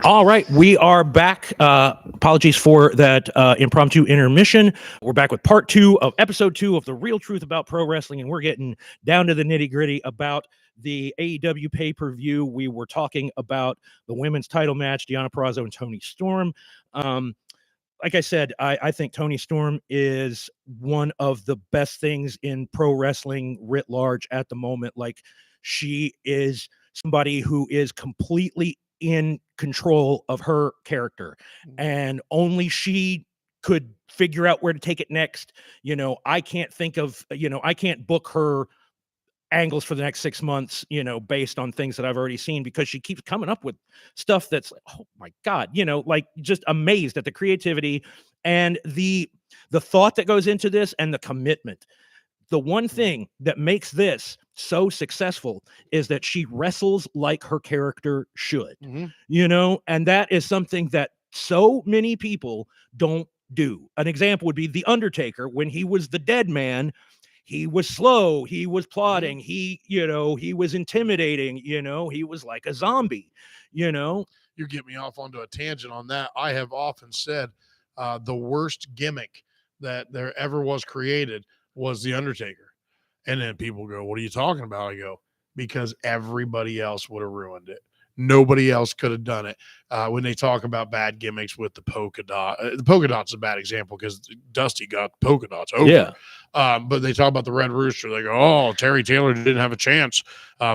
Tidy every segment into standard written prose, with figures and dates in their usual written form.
All right, we are back. Apologies for that impromptu intermission. We're back with part 2 of episode 2 of The Real Truth About Pro Wrestling, and we're getting down to the nitty-gritty about the AEW pay-per-view. We were talking about the women's title match, Deonna Purrazzo and Toni Storm. Like I said, I think Toni Storm is one of the best things in pro wrestling writ large at the moment. Like, she is somebody who is completely in control of her character, and only she could figure out where to take it next. I can't think of, I can't book her angles for the next 6 months, based on things that I've already seen, because she keeps coming up with stuff that's, oh my God, like, just amazed at the creativity and the thought that goes into this and the commitment. The one thing that makes this so successful is that she wrestles like her character should, and that is something that so many people don't do. An example would be The Undertaker. When he was the dead man, he was slow, he was plotting, he was intimidating, he was like a zombie, You get me off onto a tangent on that. I have often said the worst gimmick that there ever was created was The Undertaker. And then people go, what are you talking about? I go, because everybody else would have ruined it. Nobody else could have done it. When they talk about bad gimmicks with the polka dot, the polka dot's a bad example because Dusty got polka dots over. Yeah. But they talk about the Red Rooster. They go, oh, Terry Taylor didn't have a chance.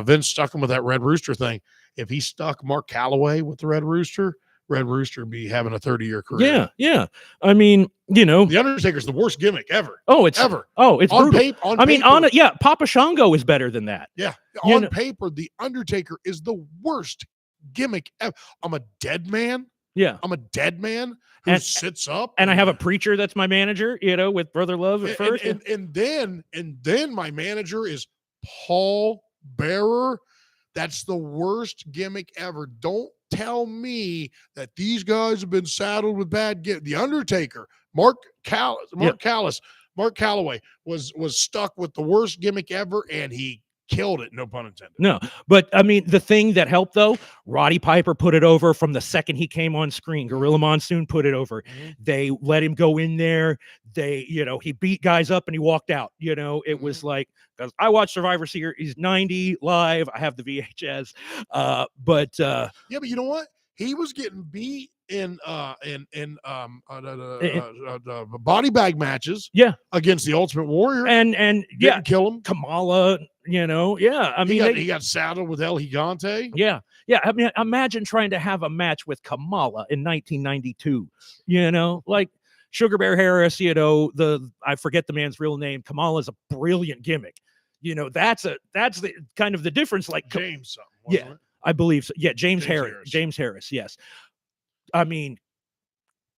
Vince stuck him with that Red Rooster thing. If he stuck Mark Calloway with the Red Rooster would be having a 30-year career. Yeah. I mean, The Undertaker's the worst gimmick ever. It's ever. It's on brutal. paper. Papa Shango is better than that. Yeah. On paper, The Undertaker is the worst gimmick ever. I'm a dead man. Yeah. I'm a dead man who sits up. And I have a preacher that's my manager, with Brother Love at first. And then my manager is Paul Bearer. That's the worst gimmick ever. Don't tell me that these guys have been saddled with bad gimmicks. The Undertaker, Mark Calloway was stuck with the worst gimmick ever, and he killed it, no pun intended. No, but I mean, the thing that helped, though, Roddy Piper put it over from the second he came on screen. Gorilla Monsoon put it over. They let him go in there. He beat guys up and he walked out. It was like, because I watched Survivor Series 90 live. I have the VHS. But you know what? He was getting beat in body bag matches. Yeah, against the Ultimate Warrior, and didn't kill him. Kamala, I mean, he got saddled with El Gigante. Yeah. I mean, imagine trying to have a match with Kamala in 1992. Like Sugar Bear Harris. I forget the man's real name. Kamala's a brilliant gimmick. That's the kind of the difference. Like James, yeah, I believe so. Yeah, James Harris. James Harris. Yes. I mean,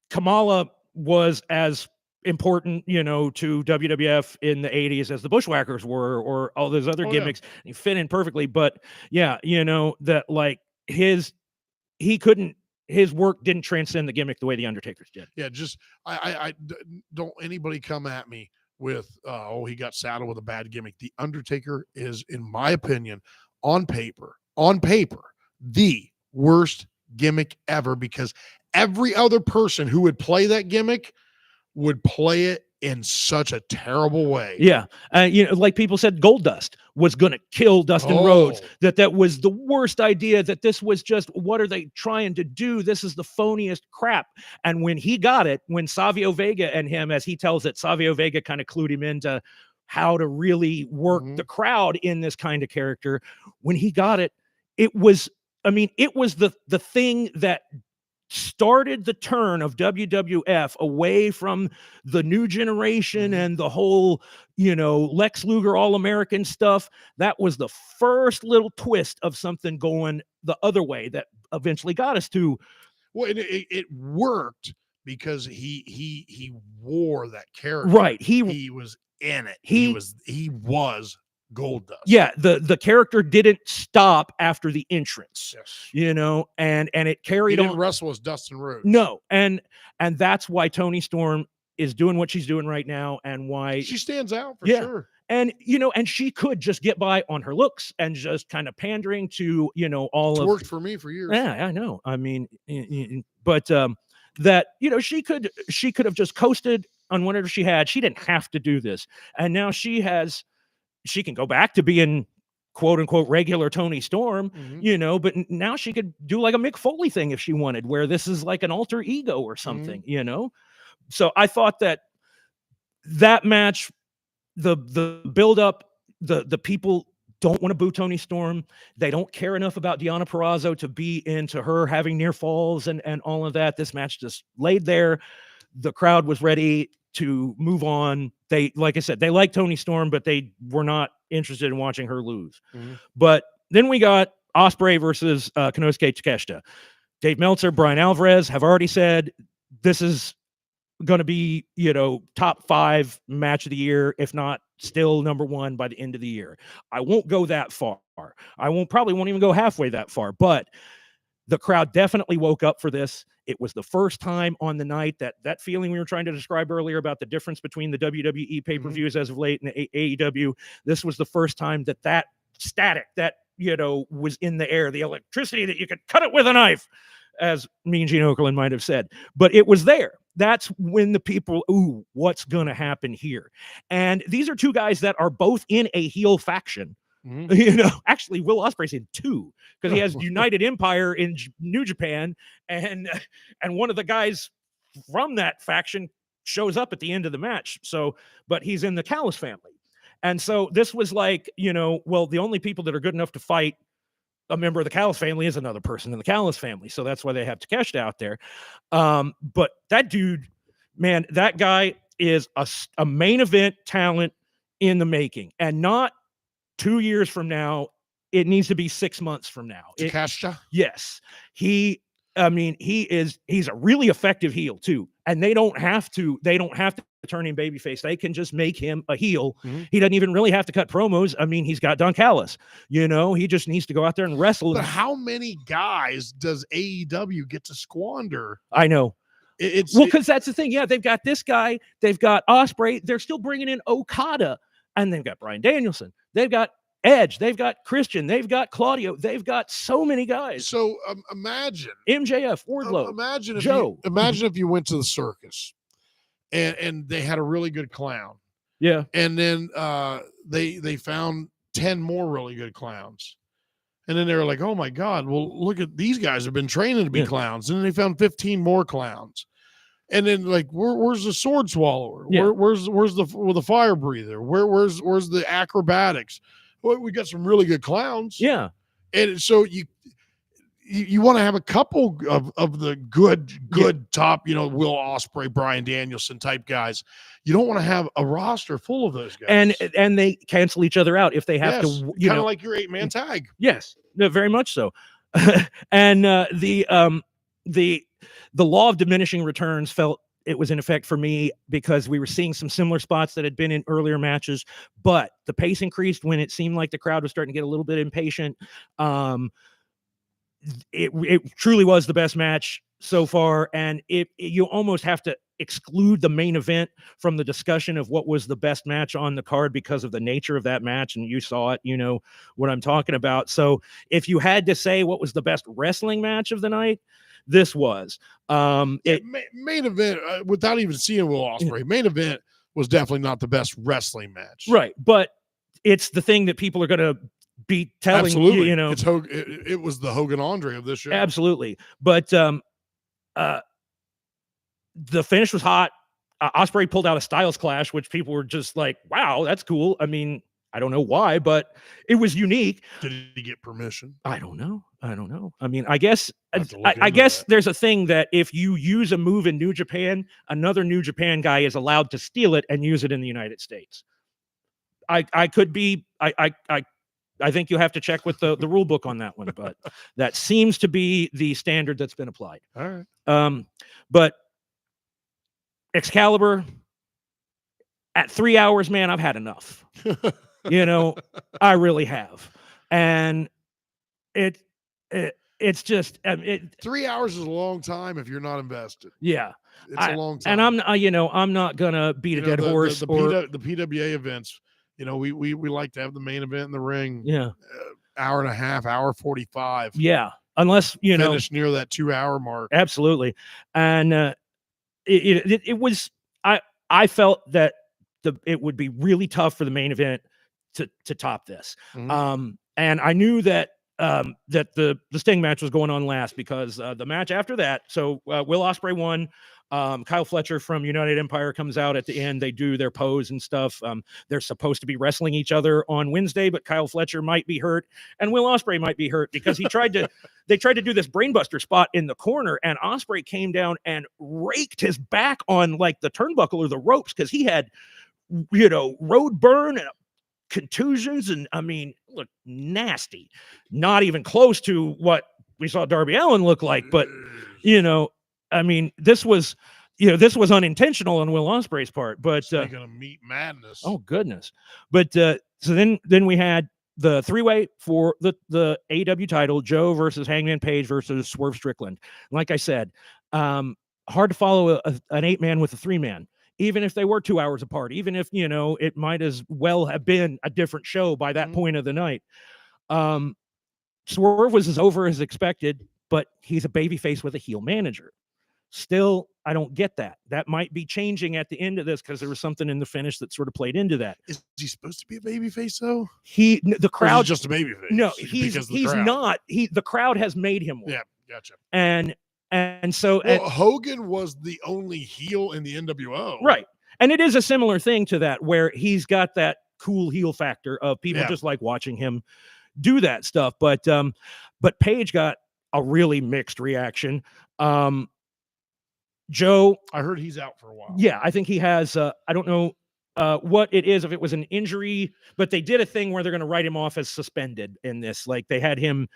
Kamala was as important, to WWF in the 80s as the Bushwhackers were, or all those other gimmicks. Yeah. He fit in perfectly. But yeah, that like his work didn't transcend the gimmick the way the Undertaker's did. Yeah, just I don't anybody come at me with he got saddled with a bad gimmick. The Undertaker is, in my opinion, on paper, the worst gimmick ever, because every other person who would play that gimmick would play it in such a terrible way. Yeah. Like people said, Goldust was going to kill Dustin Rhodes, that was the worst idea, that this was just, what are they trying to do? This is the phoniest crap. And when he got it, when Savio Vega and him, as he tells it, Savio Vega kind of clued him into how to really work the crowd in this kind of character. When he got it, it was the thing that started the turn of WWF away from the new generation and the whole, Lex Luger All-American stuff. That was the first little twist of something going the other way that eventually got us to. Well, it worked because he wore that character. Right. He was in it. He was Goldust. Yeah, the character didn't stop after the entrance. Yes. And it carried on. He didn't wrestle as Dustin Rhodes. No, and that's why Toni Storm is doing what she's doing right now, and why she stands out for sure. And, and she could just get by on her looks and just kind of pandering to, all It's of, worked for me for years. yeah, I know. I mean, but that, she could have just coasted on whatever she had. She didn't have to do this. And now she can go back to being quote unquote regular Tony Storm, but now she could do like a Mick Foley thing if she wanted, where this is like an alter ego or something, So I thought that match, the build up, the people don't want to boo Tony Storm. They don't care enough about Deonna Purrazzo to be into her having near falls and all of that. This match just laid there. The crowd was ready to move on. They, like I said, they like Tony Storm, but they were not interested in watching her lose. But then we got Ospreay versus Konosuke Takeshita. Dave Meltzer, Brian Alvarez have already said this is going to be, top 5 match of the year, if not still number 1 by the end of the year. I won't go that far. I probably won't even go halfway that far, but the crowd definitely woke up for this. It was the first time on the night that feeling we were trying to describe earlier about the difference between the WWE pay-per-views as of late and the AEW. This was the first time that static, that, was in the air, the electricity that you could cut it with a knife, as Mean Gene Okerlund might have said, but it was there. That's when the people, ooh, what's going to happen here? And these are two guys that are both in a heel faction. Actually, Will Ospreay's in 2 because he has United Empire in New Japan, and one of the guys from that faction shows up at the end of the match. So, but he's in the Callis family, and so this was like, well, the only people that are good enough to fight a member of the Callis family is another person in the Callis family. So that's why they have Takeshita out there. But that dude, man, that guy is a main event talent in the making, and not 2 years from now. It needs to be 6 months from now. Takeshita? Yes. He's a really effective heel too. And they don't have to turn him babyface. They can just make him a heel. He doesn't even really have to cut promos. I mean, he's got Don Callis, he just needs to go out there and wrestle. But how many guys does AEW get to squander? I know. Because that's the thing. Yeah, they've got this guy. They've got Ospreay. They're still bringing in Okada. And they've got Bryan Danielson. They've got Edge. They've got Christian. They've got Claudio. They've got so many guys. So imagine MJF, Wardlow, imagine if Joe. Imagine if you went to the circus and they had a really good clown. Yeah. And then they found 10 more really good clowns. And then they were like, oh my God, well, look at these guys have been training to be clowns. And then they found 15 more clowns. And then, like, where's the sword swallower? Yeah. Where's the fire breather? Where's the acrobatics? Well, we got some really good clowns. Yeah. And so you want to have a couple of the good top, Will Ospreay, Bryan Danielson type guys. You don't want to have a roster full of those guys. And they cancel each other out if they have to, kind of like your 8-man tag. Yes, very much so. And the law of diminishing returns felt it was in effect for me because we were seeing some similar spots that had been in earlier matches, but the pace increased when it seemed like the crowd was starting to get a little bit impatient. It truly was the best match so far, and you almost have to exclude the main event from the discussion of what was the best match on the card because of the nature of that match, and you saw it, what I'm talking about. So if you had to say what was the best wrestling match of the night, this was main event without even seeing Will Ospreay. Main event was definitely not the best wrestling match, right? But it's the thing that people are going to be telling. Absolutely. It was the Hogan Andre of this show. Absolutely. But the finish was hot. Ospreay pulled out a Styles Clash, which people were just like, "Wow, that's cool." I mean, I don't know why, but it was unique. Did he get permission? I don't know. I mean, I guess there's a thing that if you use a move in New Japan, another New Japan guy is allowed to steal it and use it in the United States. I could be. I think you have to check with the rule book on that one, but that seems to be the standard that's been applied. All right. But Excalibur at 3 hours, man, I've had enough. I really have. And it's just 3 hours is a long time if you're not invested. Yeah. It's a long time. And I'm not gonna beat a dead horse. The PWA events, You know, we like to have the main event in the ring, Yeah. hour and a half, hour 45. Yeah. Unless, Finish near that 2-hour mark. Absolutely. And it was, I felt that it would be really tough for the main event to top this. Mhm. And I knew that that the Sting match was going on last because the match after that, so Will Ospreay won. Kyle Fletcher from United Empire comes out at the end. They do their pose and stuff. They're supposed to be wrestling each other on Wednesday, but Kyle Fletcher might be hurt and Will Ospreay might be hurt because he tried to they tried to do this brainbuster spot in the corner, and Ospreay came down and raked his back on like the turnbuckle or the ropes because he had road burn and contusions, and I mean, look, nasty. Not even close to what we saw Darby Allin look like, but I mean, this was unintentional on Will Ospreay's part. But Speaking of meat madness, oh goodness! But so then we had the three-way for the AEW title: Joe versus Hangman Page versus Swerve Strickland. Like I said, hard to follow an 8-man with a 3-man. Even if they were 2 hours apart, even if, it might as well have been a different show by that point of the night. Swerve was as over as expected, but he's a babyface with a heel manager. Still, I don't get that. That might be changing at the end of this because there was something in the finish that sort of played into that. Is he supposed to be a babyface though? The crowd just a babyface. No, he's not. The crowd has made him one. Yeah, gotcha. And so Hogan was the only heel in the NWO. Right. And it is a similar thing to that where he's got that cool heel factor of people just like watching him do that stuff. But Page got a really mixed reaction. Joe, I heard he's out for a while. Yeah, I think he has I don't know what it is, if it was an injury, but they did a thing where they're going to write him off as suspended in this. Like they had him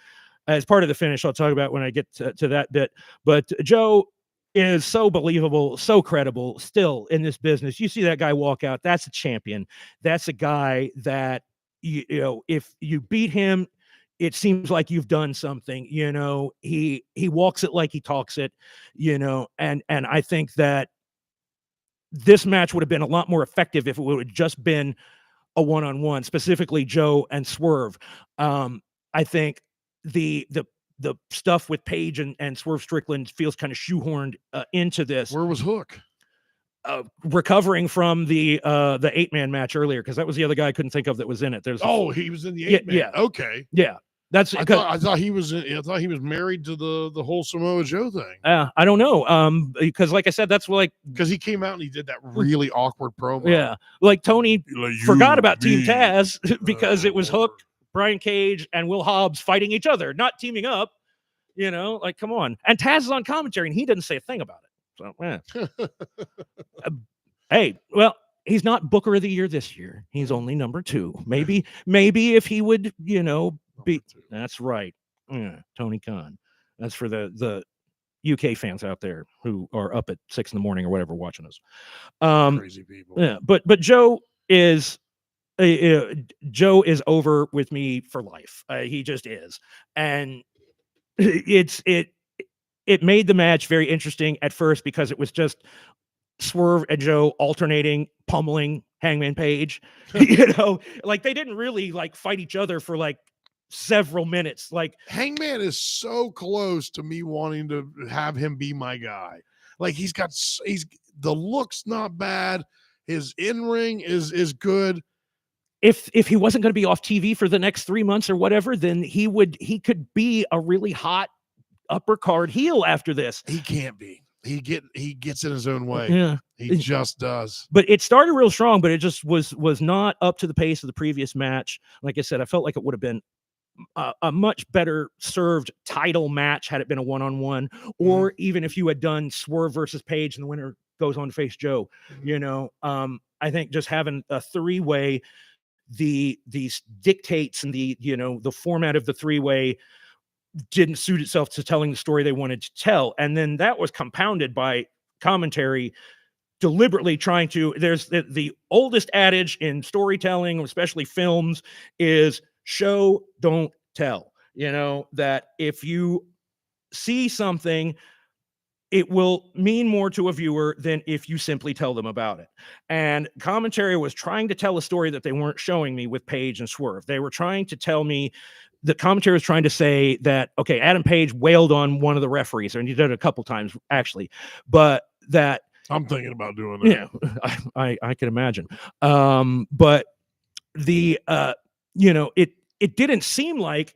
as part of the finish. I'll talk about when I get to that bit. But Joe is so believable, so credible still in this business. You see that guy walk out, that's a champion. That's a guy that, if you beat him, it seems like you've done something. He walks it like he talks it, and I think that this match would have been a lot more effective if it would have just been a one-on-one, specifically Joe and Swerve. I think the stuff with Page and Swerve Strickland feels kind of shoehorned into this. Where was Hook? Recovering from the 8-man match earlier, because that was the other guy I couldn't think of that was in it. He was in the 8-man. Yeah. Okay. Yeah. That's I thought he was married to the whole Samoa Joe thing. I don't know. Because like I said, that's because he came out and he did that really awkward promo. Yeah. Like Tony forgot about Team Taz because it was Hook, Brian Cage, and Will Hobbs fighting each other, not teaming up. Like, come on. And Taz is on commentary and he doesn't say a thing about it. So, hey, well, he's not Booker of the Year this year. He's only number 2. Maybe if he would, be. That's right. Yeah, Tony Khan. That's for the UK fans out there who are up at 6 a.m. or whatever watching us. Crazy people. Yeah, but Joe is over with me for life. He just is, and it made the match very interesting at first because it was just Swerve and Joe alternating, pummeling Hangman Page. Like they didn't really like fight each other for like several minutes. Like Hangman is so close to me wanting to have him be my guy. Like he's the looks not bad. His in-ring is good. If he wasn't going to be off TV for the next 3 months or whatever, then he could be a really hot upper card heel after this. He can't be. He gets in his own way. Yeah, he just does. But it started real strong, but it just was not up to the pace of the previous match. Like I said, I felt like it would have been a much better served title match had it been a one-on-one, or even if you had done Swerve versus Page and the winner goes on to face Joe. I think just having a 3-way, these dictates and the format of the 3-way didn't suit itself to telling the story they wanted to tell. And then that was compounded by commentary deliberately trying to, there's the oldest adage in storytelling, especially films, is show, don't tell. That if you see something it will mean more to a viewer than if you simply tell them about it. And commentary was trying to tell a story that they weren't showing me with Page and Swerve. They were trying to tell me, the commentary was trying to say that, okay, Adam Page wailed on one of the referees, and he did it a couple times actually, but that I'm thinking about doing that. yeah, I can imagine. But the it didn't seem like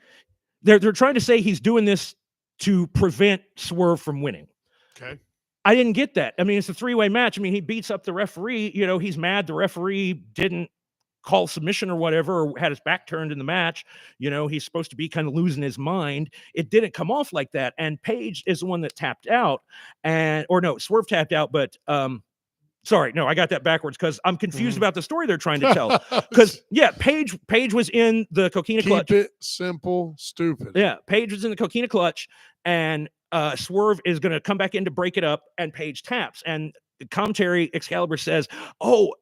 they're trying to say he's doing this to prevent Swerve from winning. Okay. I didn't get that. I mean, it's a three-way match. I mean, he beats up the referee. You know, he's mad the referee didn't call submission or whatever, or had his back turned in the match. You know, he's supposed to be kind of losing his mind. It didn't come off like that. And Page is the one that tapped out, Swerve tapped out, but sorry, no, I got that backwards because I'm confused about the story they're trying to tell. Because Page was in the Coquina Clutch. Keep it simple, stupid. Yeah, Page was in the Coquina Clutch, and Swerve is going to come back in to break it up, and Page taps. And the commentary, Excalibur says, "Oh,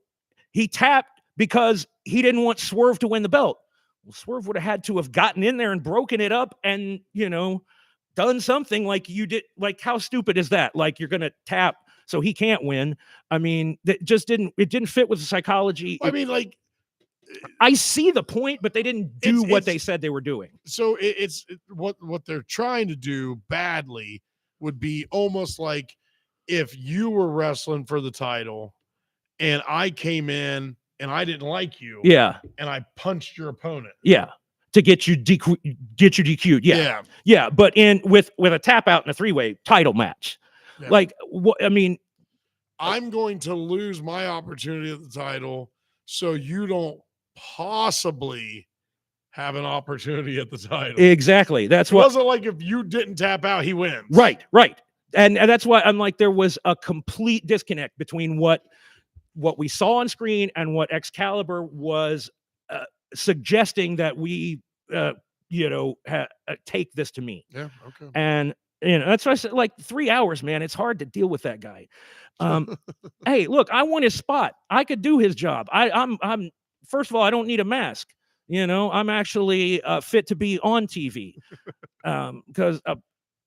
he tapped because he didn't want Swerve to win the belt." Well, Swerve would have had to have gotten in there and broken it up, and done something like you did. Like, how stupid is that? Like, you're going to tap so he can't win. I mean, that just didn't fit with the psychology. I mean, like, I see the point, but they didn't do what they said they were doing. So what they're trying to do badly would be almost like if you were wrestling for the title and I came in and I didn't like you. Yeah. And I punched your opponent. Yeah. To get you DQ'd. Yeah. Yeah. But with a tap out in a three-way title match. Yeah. Like, what? I mean, I'm going to lose my opportunity at the title, so you don't possibly have an opportunity at the title. Exactly. That's what. It wasn't like if you didn't tap out, he wins. Right. And that's why I'm like, there was a complete disconnect between what we saw on screen and what Excalibur was suggesting that we take this to mean. Yeah. Okay. And that's why I said, like, 3 hours, man. It's hard to deal with that guy. Hey, look, I want his spot. I could do his job. I'm first of all, I don't need a mask. I'm actually fit to be on TV. Because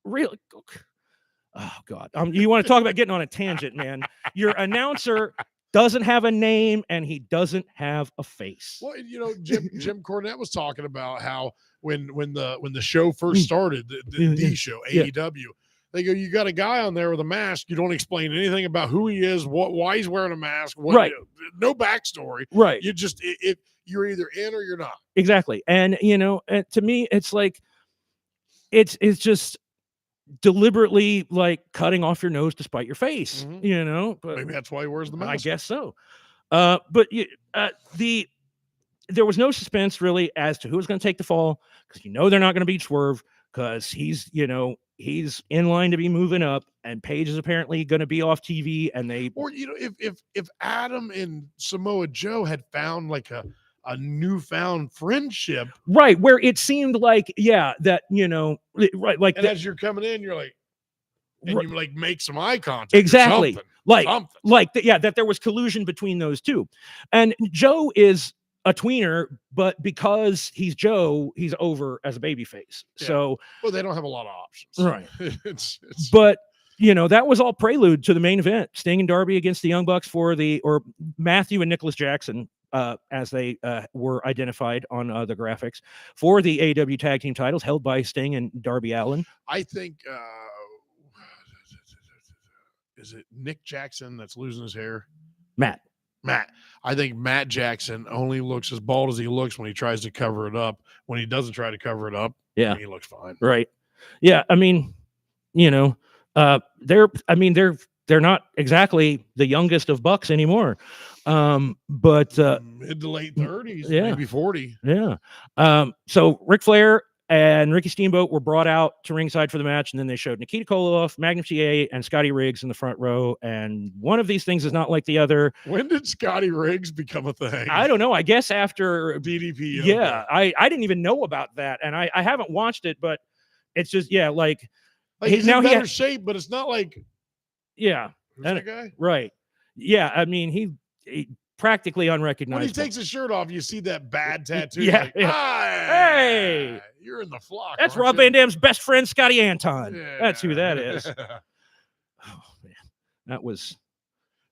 really, oh God, you want to talk about getting on a tangent, man? Your announcer doesn't have a name and he doesn't have a face. Well, Jim Cornette was talking about how when the show first started, the show, AEW, they go, you got a guy on there with a mask. You don't explain anything about who he is, why he's wearing a mask, right? No backstory, right? You just you're either in or you're not. Exactly, and to me, it's like it's just deliberately like cutting off your nose to spite your face, but maybe that's why he wears the mask. I guess so. But there was no suspense really as to who was going to take the fall, because they're not going to beat Swerve, because he's in line to be moving up, and Page is apparently going to be off TV, and if Adam and Samoa Joe had found like a newfound friendship, right, where it seemed like that right, like as you're coming in, you're like, and you like make some eye contact, exactly, that there was collusion between those two. And Joe is a tweener, but because he's Joe, he's over as a babyface. Yeah. So, well, they don't have a lot of options, right? But that was all prelude to the main event: Sting and Darby against the Young Bucks or Matthew and Nicholas Jackson, as they were identified on the graphics, for the AEW Tag Team titles held by Sting and Darby Allin. I think is it Nick Jackson that's losing his hair? Matt. I think Matt Jackson only looks as bald as he looks when he tries to cover it up. When he doesn't try to cover it up, he looks fine. Right. Yeah. I mean, they're not exactly the youngest of Bucks anymore. But mid to late 30s, maybe 40. Yeah. So Ric Flair and Ricky Steamboat were brought out to ringside for the match, and then they showed Nikita Koloff, Magnum TA, and Scotty Riggs in the front row. And one of these things is not like the other. When did Scotty Riggs become a thing? I don't know. I guess after DDP. Yeah, I didn't even know about that, and I haven't watched it, but it's just like he's in better shape, but it's not like who's that guy? Right. Yeah, I mean he practically unrecognizable. When he takes his shirt off, you see that bad tattoo. Yeah. Hey, you're in the flock. That's Rob Van Dam's best friend, Scotty Anton. Yeah. That's who that is. Oh man, that was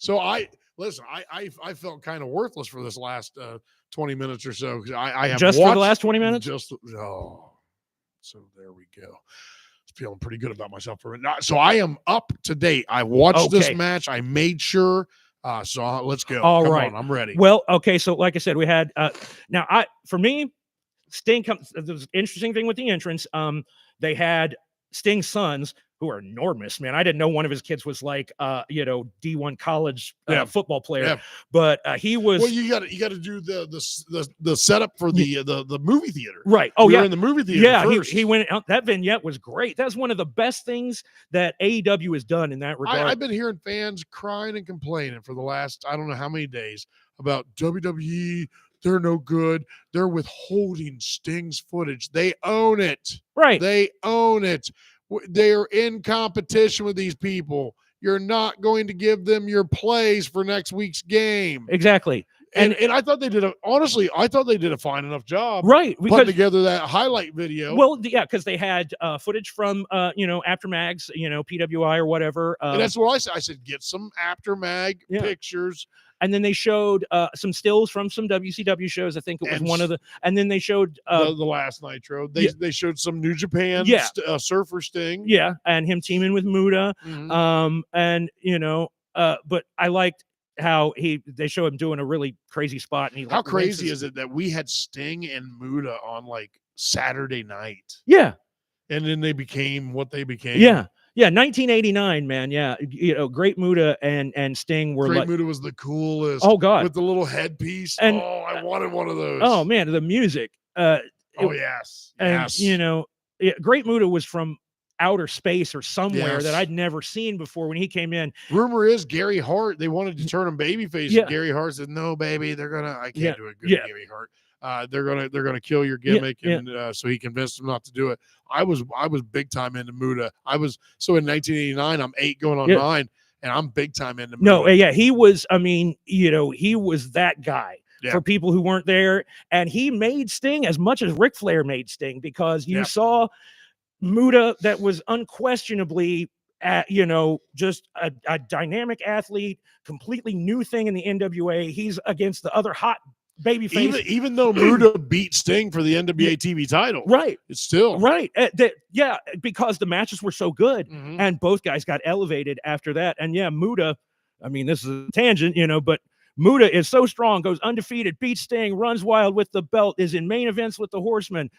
So I listen. I felt kind of worthless for this last 20 minutes or so because I have just watched for the last 20 minutes. Just so there we go. Feeling pretty good about myself for it. So I am up to date. I watched this Okay. match. I made sure. So let's go. All Come right. on, I'm ready. Well, okay. So, like I said, we had now. For me, Sting comes. There's an interesting thing with the entrance. They had Sting's sons who are enormous, man. I didn't know one of his kids was like, D1 college football player, Yeah. but he was. Well, you got to do the setup for the movie theater. Right. Oh, We were yeah. in the movie theater. Yeah, first. he went out. That vignette was great. That's one of the best things that AEW has done in that regard. I've been hearing fans crying and complaining for the last I don't know how many days about WWE. They're no good. They're withholding Sting's footage. They own it. Right. They own it. They're in competition with these people. You're not going to give them your plays for next week's game. Exactly. And I thought they did I thought they did a fine enough job. Right. Putting together that highlight video. Well, yeah, because they had footage from After Mags, PWI or whatever. And that's what I said. I said, get some After Mag pictures. And then they showed some stills from some WCW shows. I think it was one of the. And then they showed the last Nitro. They showed some New Japan Surfer Sting. Yeah, and him teaming with Muta. Mm-hmm. But I liked how they show him doing a really crazy spot. And how crazy is it that we had Sting and Muta on like Saturday night? Yeah, and then they became what they became. Yeah. Yeah, 1989, man. Yeah, Great Muta and Sting were Great Muta was the coolest. Oh God, with the little headpiece. And, I wanted one of those. Oh man, the music. Yes. And Great Muta was from outer space or somewhere that I'd never seen before when he came in. Rumor is Gary Hart. They wanted to turn him babyface. Yeah. Gary Hart said, "No, baby, I can't do a good Gary Hart. They're gonna kill your gimmick." And so he convinced him not to do it. I was big time into Muta. In 1989, I'm 8 going on 9, and I'm big time into Muta. No, he was. I mean, he was that guy. Yeah. For people who weren't there, and he made Sting as much as Ric Flair made Sting, because you saw Muta that was unquestionably just a dynamic athlete, completely new thing in the NWA. He's against the other hot babyface. Even though Muta beat Sting for the NWA TV title, right? It's still right. Because the matches were so good, and both guys got elevated after that. And Muta. I mean, this is a tangent, but Muta is so strong, goes undefeated, beats Sting, runs wild with the belt, is in main events with the Horsemen.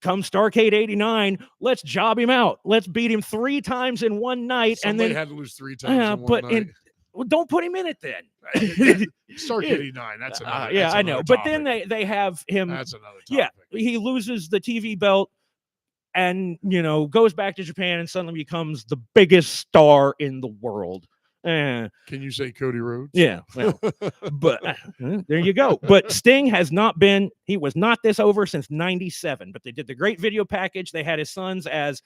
Come Starrcade 89, let's job him out. Let's beat him 3 times in one night. Somebody and then had to lose 3 times in one night. Don't put him in it then. Starrcade 89, that's another. I know. Topic. But then they have him. That's another topic. Yeah, he loses the TV belt and, goes back to Japan and suddenly becomes the biggest star in the world. Can you say Cody Rhodes? Yeah, well, but there you go. But Sting he was not this over since 97, but they did the great video package. They had his sons as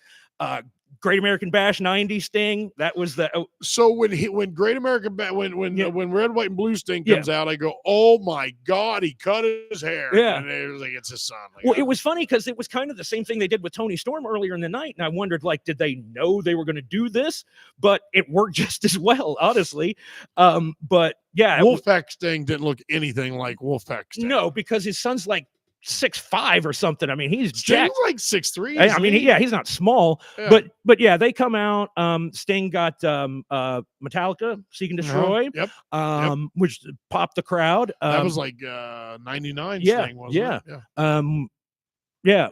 Great American Bash 90 Sting. That was so when Great American Bash, when Red, White, and Blue Sting comes out, I go, oh my God, he cut his hair. Yeah. And it was like, it's his son. It was funny because it was kind of the same thing they did with Tony Storm earlier in the night. And I wondered, did they know they were going to do this? But it worked just as well, honestly. But yeah. Wolfpack Sting didn't look anything like Wolfpack Sting. No, because his son's like 6'5" or something. I mean, he's jacked. Like 6'3". I mean, he's not small. Yeah. But yeah, they come out. Sting got Metallica, Seek and Destroy. Yep. Which popped the crowd. That was like 99 Sting, wasn't it? Yeah.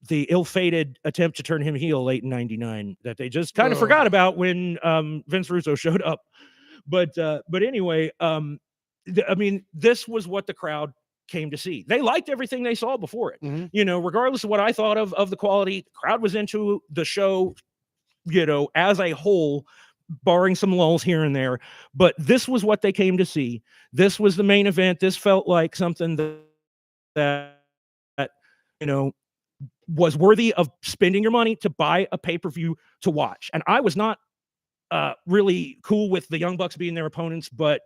The ill-fated attempt to turn him heel late in 99 that they just kind of forgot about when Vince Russo showed up. But anyway, I mean, this was what the crowd came to see. They liked everything they saw before it. Regardless of what I thought of the quality, the crowd was into the show, as a whole, barring some lulls here and there. But this was what they came to see. This was the main event. This felt like something that was worthy of spending your money to buy a pay-per-view to watch. And I was not really cool with the Young Bucks being their opponents, but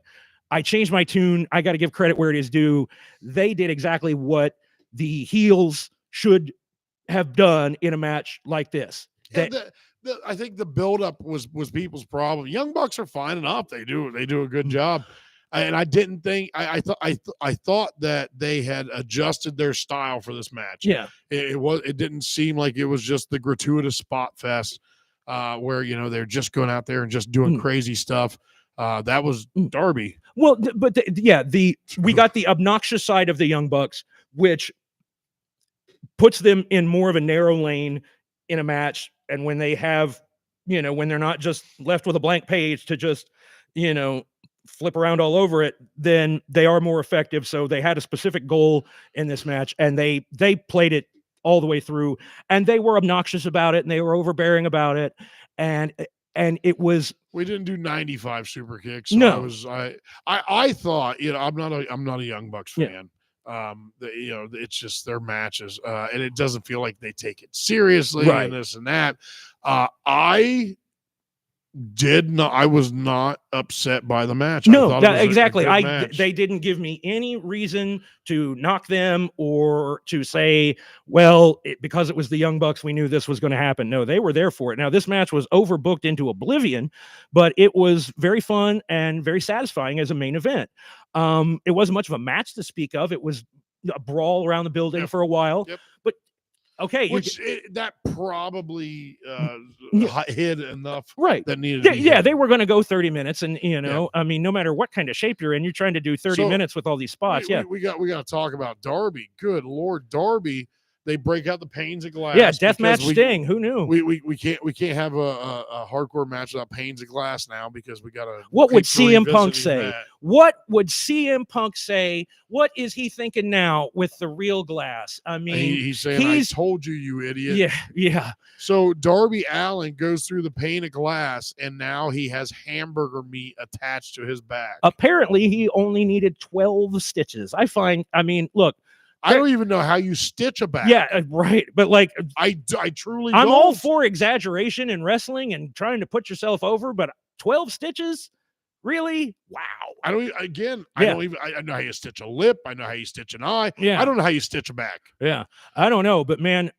I changed my tune. I got to give credit where it is due. They did exactly what the heels should have done in a match like this. Yeah, I think the buildup was people's problem. Young Bucks are fine enough. They do a good job. And I didn't think I thought that they had adjusted their style for this match. Yeah. It didn't seem like it was just the gratuitous spot fest where they're just going out there and just doing crazy stuff. That was Darby. Well, but we got the obnoxious side of the Young Bucks, which puts them in more of a narrow lane in a match. And when they have, when they're not just left with a blank page to just, flip around all over it, then they are more effective. So they had a specific goal in this match, and they played it all the way through, and they were obnoxious about it, and they were overbearing about it. And it was, we didn't do 95 super kicks. So no, I thought, I'm not a Young Bucks fan. It's just their matches, and it doesn't feel like they take it seriously, right, and this and that. I was not upset by the match. No, exactly. They didn't give me any reason to knock them or to say, well, because it was the Young Bucks, we knew this was going to happen. No, they were there for it. Now, this match was overbooked into oblivion, but it was very fun and very satisfying as a main event. It wasn't much of a match to speak of. It was a brawl around the building for a while, but okay, that probably hid enough, right? That needed. They were going to go 30 minutes, and I mean, no matter what kind of shape you're in, you're trying to do 30 minutes with all these spots. We got to talk about Darby. Good Lord, Darby. They break out the panes of glass. Yeah, deathmatch Sting. Who knew? We can't have a hardcore match without panes of glass now because we got to. What would CM Punk say? What would CM Punk say? What is he thinking now with the real glass? I mean, he's saying, "I told you, you idiot." Yeah. So Darby Allin goes through the pane of glass, and now he has hamburger meat attached to his back. Apparently, he only needed 12 stitches. I mean, look. I don't even know how you stitch a back. Yeah, right. But like, I truly I'm don't. all for exaggeration in wrestling and trying to put yourself over, but 12 stitches? Really? Wow. I know how you stitch a lip. I know how you stitch an eye. Yeah. I don't know how you stitch a back. Yeah. I don't know, but man,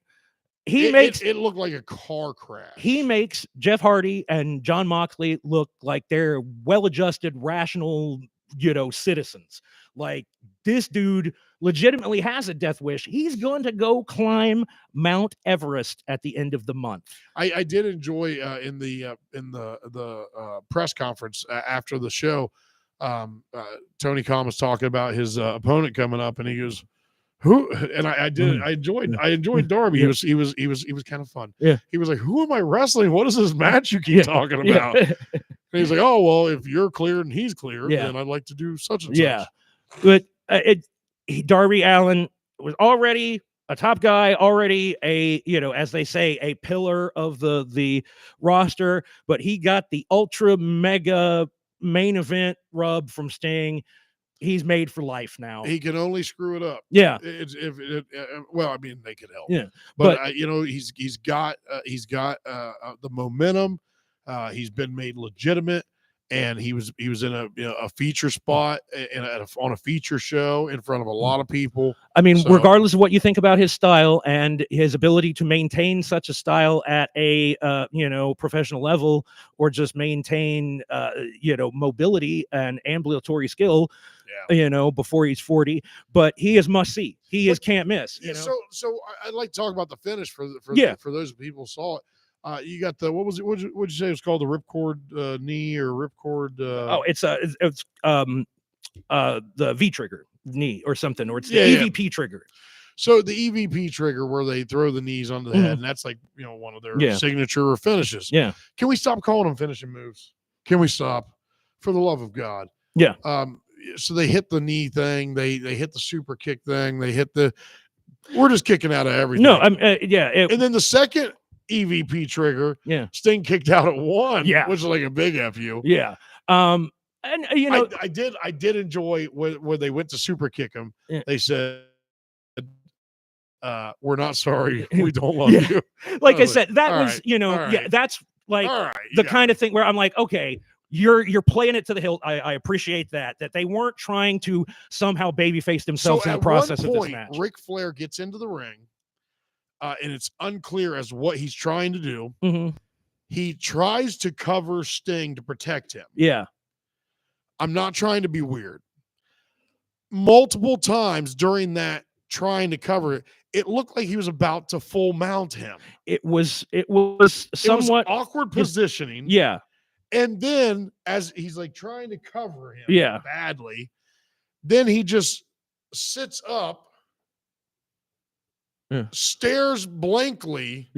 it looked like a car crash. He makes Jeff Hardy and John Moxley look like they're well-adjusted, rational, citizens. Like, this dude legitimately has a death wish. He's going to go climb Mount Everest at the end of the month. I did enjoy in the press conference after the show. Tony Khan was talking about his opponent coming up, and he goes, "Who?" And I enjoyed Darby. He was kind of fun. Yeah. He was like, "Who am I wrestling? What is this match you keep talking about?" And he's like, "Oh, well, if you're clear and he's clear, then I'd like to do such and such." But Darby Allin was already a top guy, already as they say, a pillar of the roster, but he got the ultra mega main event rub from Sting. He's made for life now. He can only screw it up. Yeah. Well, I mean, they could help. Yeah. But he's got the momentum. He's been made legitimate. And he was in a feature spot on a feature show in front of a lot of people. I mean, regardless of what you think about his style and his ability to maintain such a style at a professional level, or just maintain mobility and ambulatory skill, before he's 40, but he is must see. He is can't miss. So I'd like to talk about the finish for those people who saw it. You got the what'd you say it was called, the ripcord knee or ripcord? It's the V trigger knee or something, or it's the EVP trigger. So the EVP trigger, where they throw the knees onto the head, and that's like one of their signature finishes. Yeah. Can we stop calling them finishing moves? Can we stop, for the love of God? Yeah. So they hit the knee thing, they hit the super kick thing, they hit we're just kicking out of everything. No, and then the second EVP trigger, Sting kicked out at 1, which is like a big FU. Yeah. And I did enjoy when they went to super kick him. Yeah. They said, "We're not sorry. We don't love you." Like I said, that was that's like the kind of thing where I'm like, okay, you're playing it to the hilt. I appreciate that they weren't trying to somehow babyface themselves in the process of this match. Ric Flair gets into the ring. And it's unclear as what he's trying to do. Mm-hmm. he tries to cover Sting to protect him. Yeah. I'm not trying to be weird. Multiple times during that trying to cover it, it looked like he was about to full mount him. It was It was somewhat awkward positioning. Yeah. And then as he's like trying to cover him Yeah. badly, then he just sits up, stares blankly,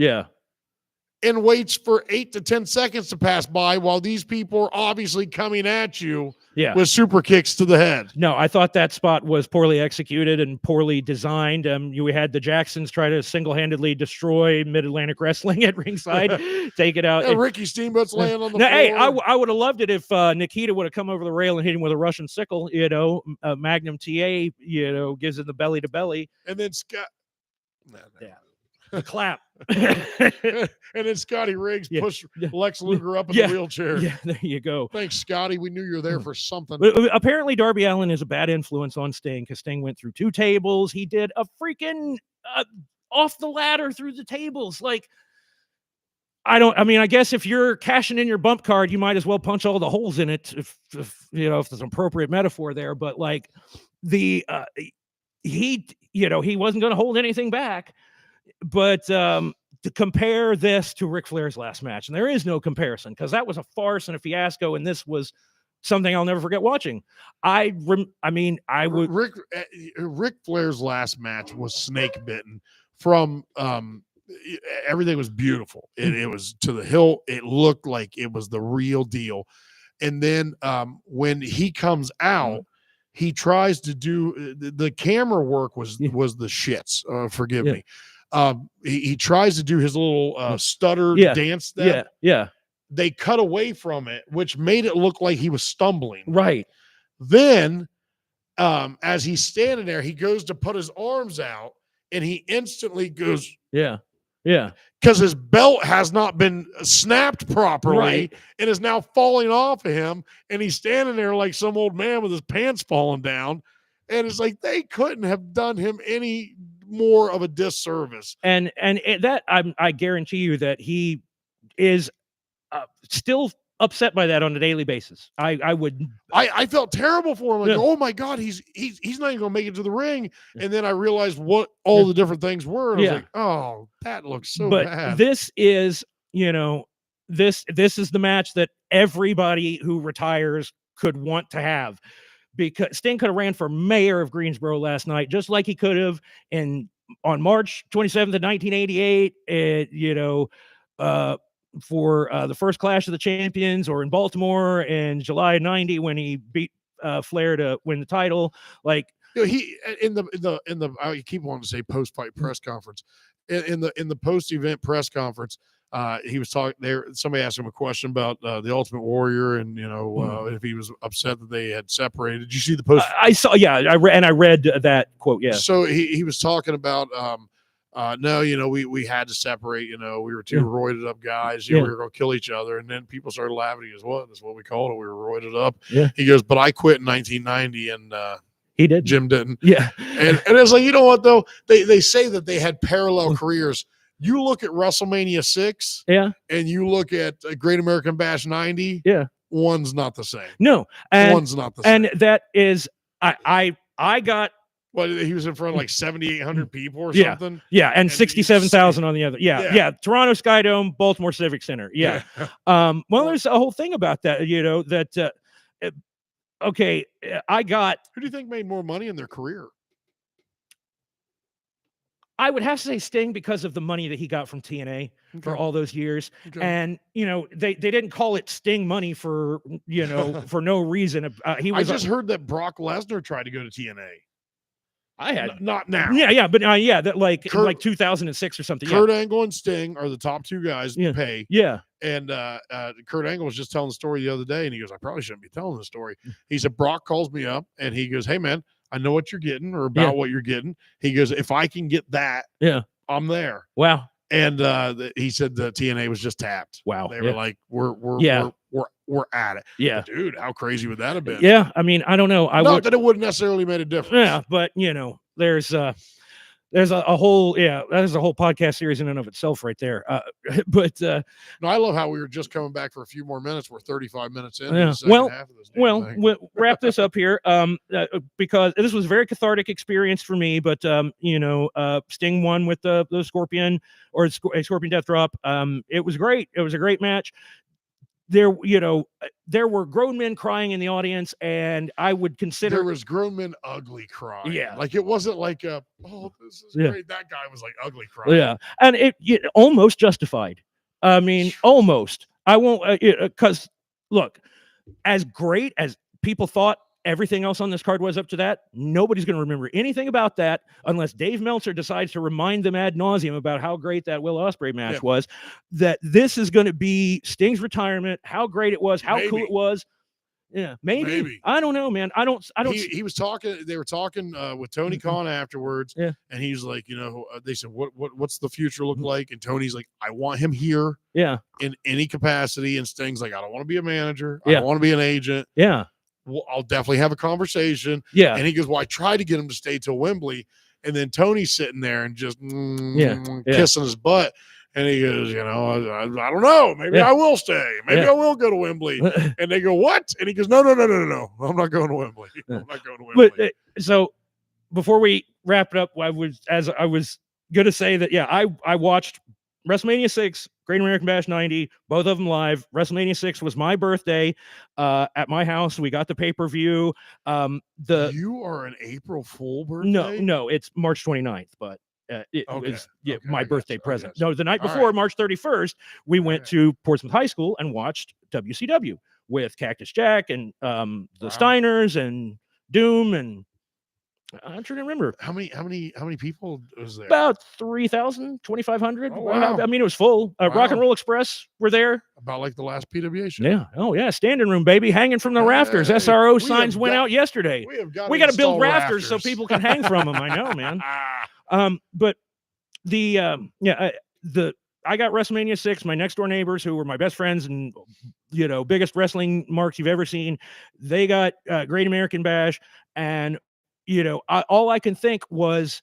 and waits for 8 to 10 seconds to pass by while these people are obviously coming at you with super kicks to the head. No, I thought that spot was poorly executed and poorly designed. You had the Jacksons try to single-handedly destroy Mid-Atlantic Wrestling at ringside, take it out. Yeah, Ricky Steamboat's laying on the now, floor. hey, I would have loved it if Nikita would have come over the rail and hit him with a Russian sickle, Magnum TA, gives it the belly to belly. And then Scott. The clap. And then Scotty Riggs pushed Lex Luger up in the wheelchair. Yeah, there you go. Thanks, Scotty. We knew you were there for something. But apparently, Darby Allin is a bad influence on Sting because Sting went through 2 tables. He did a freaking off the ladder through the tables. Like, I guess if you're cashing in your bump card, you might as well punch all the holes in it if there's an appropriate metaphor there. But like he wasn't going to hold anything back. But to compare this to Ric Flair's last match, and there is no comparison because that was a farce and a fiasco, and this was something I'll never forget watching. Ric Flair's last match was snake bitten from everything was beautiful. It was to the hilt. It looked like it was the real deal. And then when he comes out, he tries to do the camera work was the shits. Forgive me. He tries to do his little stutter dance step. They cut away from it, which made it look like he was stumbling. Right. Then as he's standing there, he goes to put his arms out and he instantly goes, because his belt has not been snapped properly and is now falling off of him. And he's standing there like some old man with his pants falling down. And it's like they couldn't have done him any more of a disservice. And that I guarantee you that he is still upset by that on a daily basis. I felt terrible for him. Like, oh my God, he's not even gonna make it to the ring. And then I realized what all the different things were. And I was like, oh, that looks so bad. This is, this is the match that everybody who retires could want to have. Because Sting could have ran for mayor of Greensboro last night, just like he could have on March 27th of 1988, for the first Clash of the Champions, or in Baltimore in July 90 when he beat Flair to win the title. Like, he in the I keep wanting to say post-fight press conference. In the post-event press conference, he was talking there. Somebody asked him a question about the Ultimate Warrior, and if he was upset that they had separated. Did you see the post? I saw. Yeah, I read that quote. Yeah. So he was talking about no, we had to separate. We were two roided up guys. We were going to kill each other, and then people started laughing. He goes, "What? That's what we called it. We were roided up." Yeah. He goes, "But I quit in 1990, and he did. Jim didn't." Yeah. And it's like, you know what though? They say that they had parallel careers. You look at WrestleMania 6, and you look at Great American Bash 90, one's not the same. No, one's not the same. And that is, I got. Well, he was in front of like 7,800 people or something. Yeah, and 67,000 on the other. Yeah. Toronto Skydome, Baltimore Civic Center. Yeah. Well, there's a whole thing about that. Okay, I got. Who do you think made more money in their career? I would have to say Sting because of the money that he got from TNA for all those years. Okay. And, they didn't call it Sting money for, for no reason. I just heard that Brock Lesnar tried to go to TNA. I had not now. Yeah. But that in like 2006 or something. Kurt Angle and Sting are the top two guys to pay. Yeah. And Kurt Angle was just telling the story the other day, and he goes, I probably shouldn't be telling the story. He said, Brock calls me up and he goes, hey man, I know what you're getting or about what you're getting. He goes, if I can get that, I'm there. Wow. And he said the TNA was just tapped. Wow. They were like, we're at it. Yeah. But dude, how crazy would that have been? Yeah. I mean, I don't know. Not that it wouldn't necessarily made a difference. Yeah, but there's there's a whole there's a whole podcast series in and of itself right there. But No, I love how we were just coming back for a few more minutes. We're 35 minutes in. Yeah. The second Well- half of this damn well, thing. we'll wrap this up here because this was a very cathartic experience for me. But Sting won with the Scorpion or Scorpion Death Drop. It was great. It was a great match. There were grown men crying in the audience, and I would consider there was grown men ugly crying. Yeah. Like it wasn't like this is Yeah. great. That guy was like ugly crying. Yeah, and it almost justified. I mean, almost. I won't because look, as great as people thought everything else on this card was up to that, nobody's going to remember anything about that unless Dave Meltzer decides to remind them ad nauseum about how great that Will Ospreay match Yeah. was. That this is going to be Sting's retirement, how great it was, how cool Maybe. it was. Yeah, maybe. I don't know, man. I don't. He was talking. They were talking with Tony Khan afterwards. Yeah. And he's like, they said, what's the future look like? And Tony's like, I want him here Yeah, in any capacity. And Sting's like, I don't want to be a manager. I Yeah. don't want to be an agent. yeah, Well, I'll definitely have a conversation. yeah. And he goes, well, I tried to get him to stay till Wembley. And then Tony's sitting there and just Yeah. kissing his butt. And he goes, I don't know. Maybe Yeah. I will stay. Maybe Yeah. I will go to Wembley. And they go, what? And he goes, no. I'm not going to Wembley. Yeah. I'm not going to Wembley. But so before we wrap it up, I was gonna say that I watched WrestleMania 6, Great American Bash 90, both of them live. WrestleMania 6 was my birthday at my house. We got the pay-per-view. You are an April Fool birthday? No, it's March 29th, but it Okay, was okay, my I birthday gotcha, I present. gotcha. No, the night All before, right. March 31st, we went Okay. to Portsmouth High School and watched WCW with Cactus Jack and the Wow. Steiners and Doom and I'm trying to remember. How many people was there? About 3,000, 2,500. Oh, wow. I mean, it was full. Rock and Wow. Roll Express were there. About like the last PWA show. Yeah. Oh, yeah. Standing room, baby. Hanging from the rafters. Hey, SRO we signs have went got- out yesterday. We have got We got to build rafters so people can hang from them. I know, man. But the I got WrestleMania 6. My next door neighbors, who were my best friends and biggest wrestling marks you've ever seen, they got Great American Bash, and all I can think was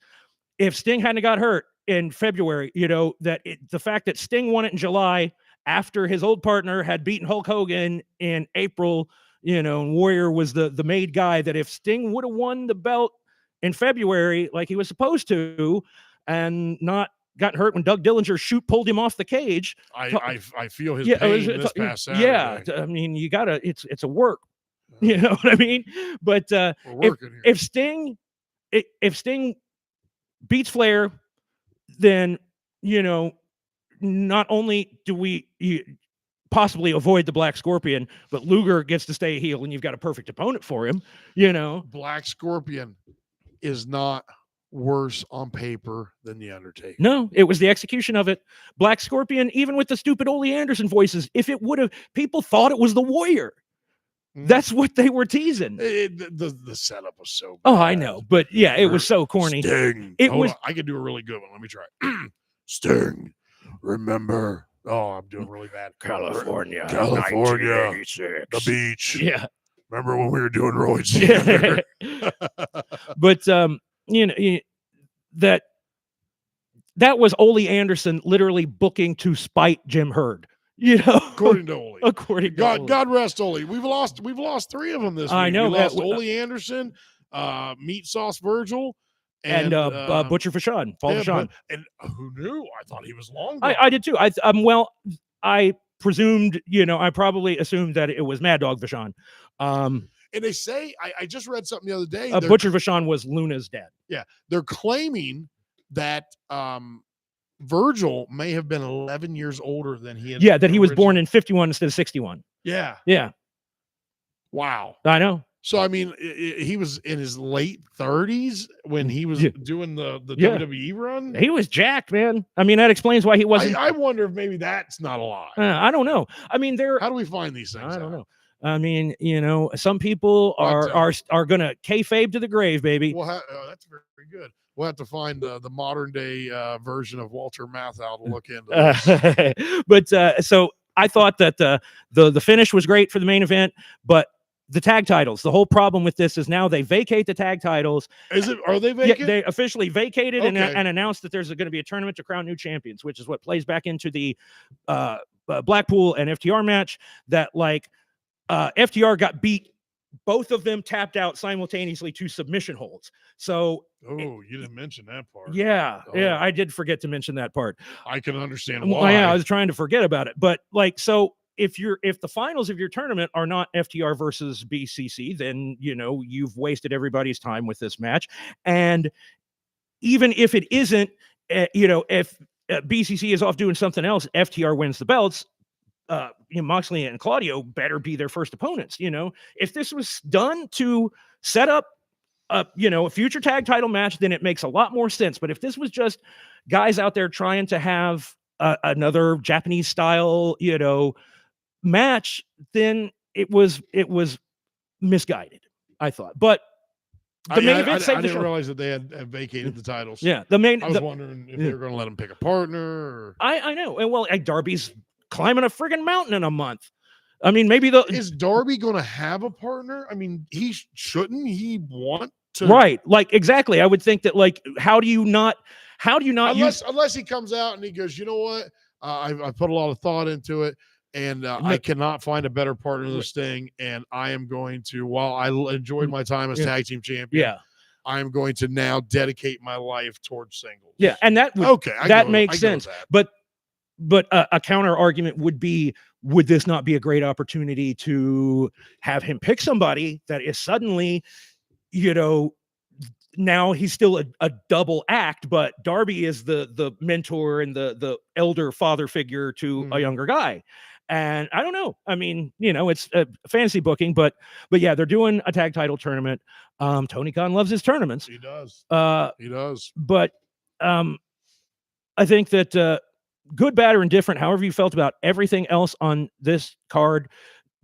if Sting hadn't got hurt in February, the fact that Sting won it in July after his old partner had beaten Hulk Hogan in April, and Warrior was the made guy, that if Sting would have won the belt in February like he was supposed to and not gotten hurt when Doug Dillinger pulled him off the cage. I feel his Yeah, pain this past Saturday. yeah. I mean, you gotta. It's a work. You know what I mean? But We're working here. if Sting beats Flair, then not only do we possibly avoid the Black Scorpion, but Luger gets to stay heel, and you've got a perfect opponent for him. Black Scorpion is not worse on paper than the Undertaker. No, it was the execution of it. Black Scorpion, even with the stupid Ole Anderson voices, if it would have, people thought it was the Warrior. Mhm. That's what they were teasing. The setup was so Oh, I bad. know, but yeah, it was so corny. Sting. It Hold was- on, I could do a really good one. Let me try. Sting. Remember? Oh, I'm doing really bad. California, California, 1986. the beach. Yeah, Remember when we were doing roids together? but that was Ole Anderson literally booking to spite Jim Herd. According to Ole. according to Ole. God rest Ole. We've lost 3 of them this week. I know, We lost that- Ole Anderson, Meat Sauce Virgil, and Butcher Fashawn, Paul yeah, Fashawn. and who knew? I thought he was long. I did too. I presumed, I probably assumed that it was Mad Dog Vachon. And they say, I just read something the other day. They're, Butcher Vachon was Luna's dad. they're claiming that Virgil may have been 11 years older than he had. Yeah, that he was born originally- in 51 instead of 61. Yeah. Yeah, Wow. I know. So, I mean, he was in his late 30s when he was Yeah. doing the Yeah. WWE run. He was jacked, man. I mean, that explains why he wasn't. I wonder if maybe that's not a lie. I don't know. I mean, How do we find these things? I don't out? know. I mean, some people But, are gonna kayfabe to the grave, baby. That's very, very good. We'll have to find the modern day version of Walter Matthau to look into. This. But so I thought that the finish was great for the main event, but the tag titles. The whole problem with this is now they vacate the tag titles. Are they Yeah, vacant? they officially vacated and Okay. announced that there's going to be a tournament to crown new champions, which is what plays back into the Blackpool and FTR match. That like FTR got beat. Both of them tapped out simultaneously to submission holds. So, Oh, you didn't mention that part. yeah, Oh. I did forget to mention that part. I can understand Well, why. yeah, I was trying to forget about it, but like, so if the finals of your tournament are not FTR versus BCC, then you've wasted everybody's time with this match. And even if it isn't, if BCC is off doing something else, FTR wins the belts. Moxley and Claudio better be their first opponents. If this was done to set up a future tag title match, then it makes a lot more sense. But if this was just guys out there trying to have another Japanese style, match, then it was misguided, I thought. But the main event saved I the didn't show. realize that they had vacated the titles. Yeah, I was wondering if they were going to let them pick a partner. Or... I know, and well, Darby's climbing a friggin' mountain in a month. I mean, maybe is Darby going to have a partner? I mean, shouldn't he want to? Right, like exactly. I would think that like, how do you not unless he comes out and he goes, you know what? I put a lot of thought into it, and I cannot find a better partner than Sting, and I am going to, while I enjoyed my time as tag team champion, I am going to now dedicate my life towards singles. Yeah, and that would, that makes sense. But a counter argument would be, would this not be a great opportunity to have him pick somebody that is suddenly, now he's still a double act, but Darby is the mentor and the elder father figure to a younger guy. And I don't know. I mean, it's fantasy booking, but yeah, they're doing a tag title tournament. Tony Khan loves his tournaments. He does. He does. But I think that good, bad, or indifferent, however you felt about everything else on this card,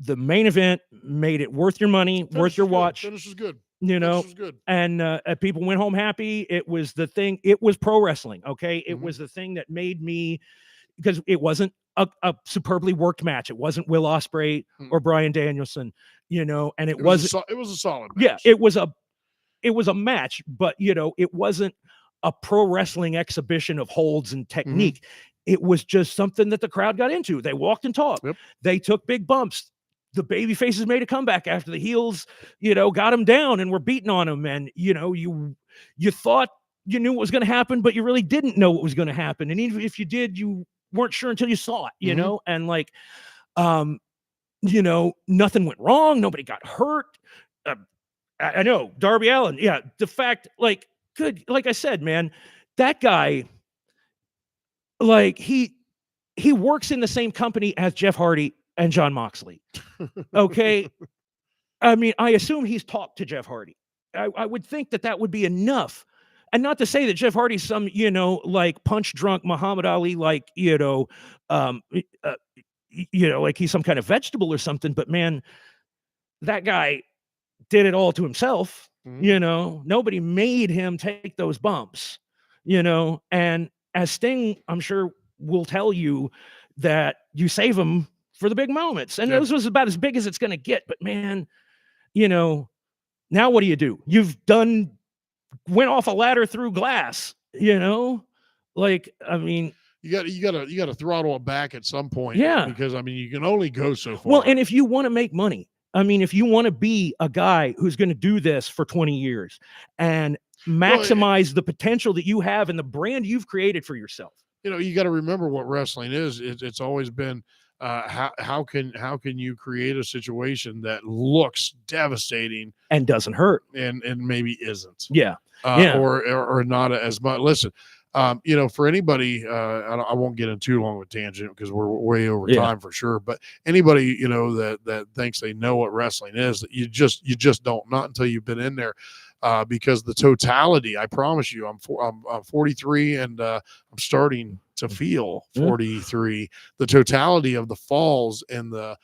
the main event made it worth your money, worth your watch. Finish was good. Was good. And people went home happy. It was the thing. It was pro wrestling. Okay. It was the thing that made me, because it wasn't a superbly worked match. It wasn't Will Ospreay or Bryan Danielson, and it was a solid match. Yeah, it was a match, but it wasn't a pro wrestling exhibition of holds and technique. It was just something that the crowd got into. They walked and talked. Yep. They took big bumps. The baby faces made a comeback after the heels, got them down and were beating on them. And, you thought you knew what was going to happen, but you really didn't know what was going to happen. And even if you did, you weren't sure until you saw it, and like, nothing went wrong. Nobody got hurt. I know Darby Allin. Yeah. The fact, like I said, man, that guy, like he works in the same company as Jeff Hardy and Jon Moxley. Okay. I mean, I assume he's talked to Jeff Hardy. I would think that would be enough. And not to say that Jeff Hardy's some, like punch drunk Muhammad Ali, like, like he's some kind of vegetable or something, but man, that guy did it all to himself. Nobody made him take those bumps, and as Sting, I'm sure will tell you that you save him for the big moments. And this was about as big as it's going to get, but man, now what do? You've went off a ladder through glass, like, I mean, you got to throttle it back at some point. Yeah. Because I mean, you can only go so far. Well, and if you want to make money, I mean, if you want to be a guy who's going to do this for 20 years and maximize the potential that you have and the brand you've created for yourself. You got to remember what wrestling is. It's always been how can you create a situation that looks devastating and doesn't hurt and maybe isn't. Yeah. Or not as much. Listen, for anybody, I won't get in too long of a tangent because we're way over time for sure. But anybody, that thinks they know what wrestling is, that you just don't, not until you've been in there. Because the totality, I promise you, I'm 43 and I'm starting to feel 43. The totality of the falls and the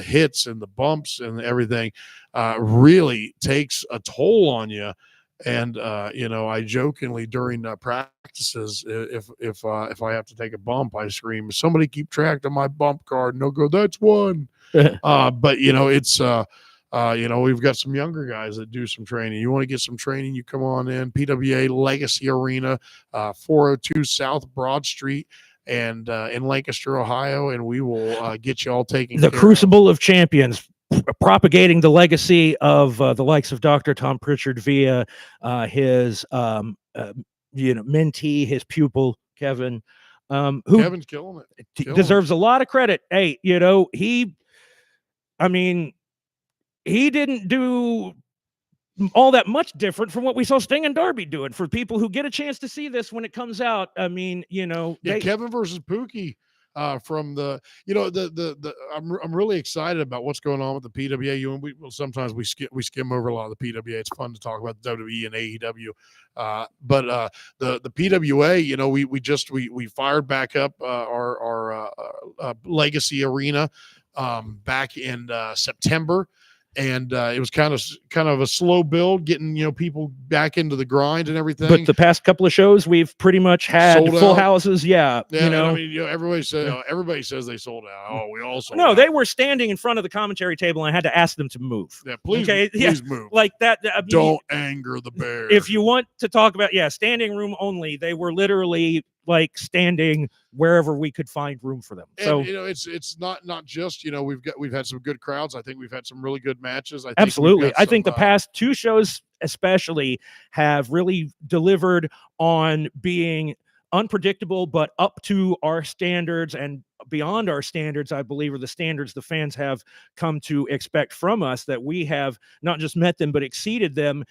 hits and the bumps and everything really takes a toll on you. And I jokingly during practices, if I have to take a bump, I scream, "Somebody keep track of my bump card," and they'll go, "That's one." But it's We've got some younger guys that do some training. You want to get some training, you come on in. PWA Legacy Arena, 402 South Broad Street, and in Lancaster, Ohio, and we will get you all taken The care Crucible of Champions, propagating the legacy of the likes of Dr. Tom Pritchard via his mentee, his pupil Kevin, who Kevin's killing it. deserves a lot of credit. Hey, he didn't do all that much different from what we saw Sting and Darby doing. For people who get a chance to see this when it comes out, Kevin versus Pookie. From the I'm really excited about what's going on with the PWA. And sometimes we skim over a lot of the PWA. It's fun to talk about the WWE and AEW. But the PWA, we fired back up our Legacy Arena back in September. And it was kind of a slow build, getting people back into the grind and everything. But the past couple of shows, we've pretty much had full houses. Yeah, everybody says they sold out. Oh, we all sold out. No, they were standing in front of the commentary table, and I had to ask them to move. Yeah, please move. Like that. Don't anger the bear. If you want to talk about standing room only, they were literally like standing wherever we could find room for them. So it's not just we've had some good crowds. I think we've had some really good matches. I think the past two shows especially have really delivered on being unpredictable, but up to our standards and beyond our standards, I believe, are the standards the fans have come to expect from us, that we have not just met them, but exceeded them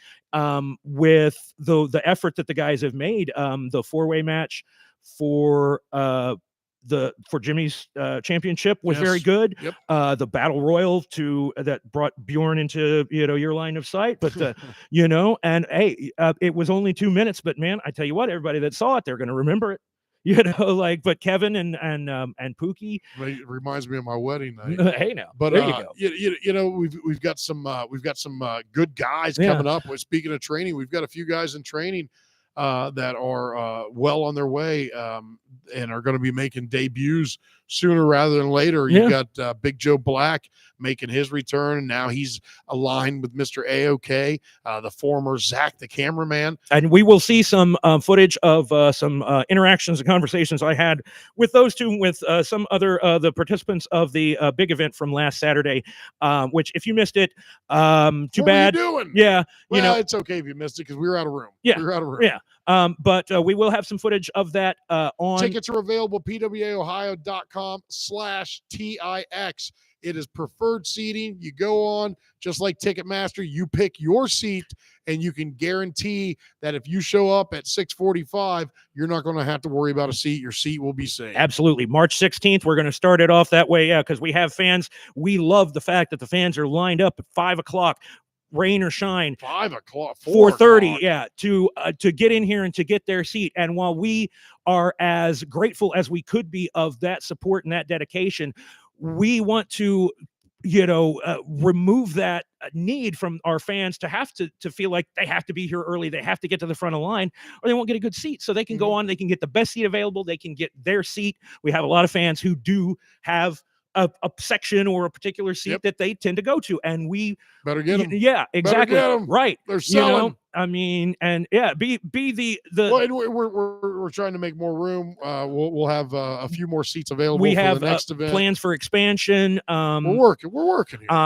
with the effort that the guys have made. The four-way match for Jimmy's championship was very good. Yep. The battle royal that brought Bjorn into your line of sight, but and hey, it was only 2 minutes, but man, I tell you what, everybody that saw it, they're going to remember it. But Kevin and Pookie, it reminds me of my wedding night. Hey, now, but there you go. We've got some good guys coming up. Speaking of training, we've got a few guys in training that are well on their way and are going to be making debuts sooner rather than later. You got Big Joe Black making his return, and now he's aligned with Mr. AOK, the former Zach the cameraman. And we will see some footage of some interactions and conversations I had with those two, with some other the participants of the big event from last Saturday, which if you missed it, too what bad. What are you doing? Yeah, it's okay if you missed it because we were out of room. Yeah, we were out of room. Yeah. But we will have some footage of that on. Tickets are available, pwaohio.com/TIX. It is preferred seating. You go on, just like Ticketmaster, you pick your seat, and you can guarantee that if you show up at 6:45, you're not going to have to worry about a seat. Your seat will be safe. Absolutely. March 16th, we're going to start it off that way, because we have fans. We love the fact that the fans are lined up at 5 o'clock. Rain or shine, 5 o'clock, 4:30, to get in here and to get their seat. And while we are as grateful as we could be of that support and that dedication, we want to remove that need from our fans to have to feel like they have to be here early, they have to get to the front of the line, or they won't get a good seat. So they can go on, they can get the best seat available, they can get their seat. We have a lot of fans who do have a section or a particular seat that they tend to go to, and we better get them. Yeah, exactly. Right. They're selling. Be the. Well, and we're trying to make more room. We'll have a few more seats available. We have for the next event. Plans for expansion. We're working here.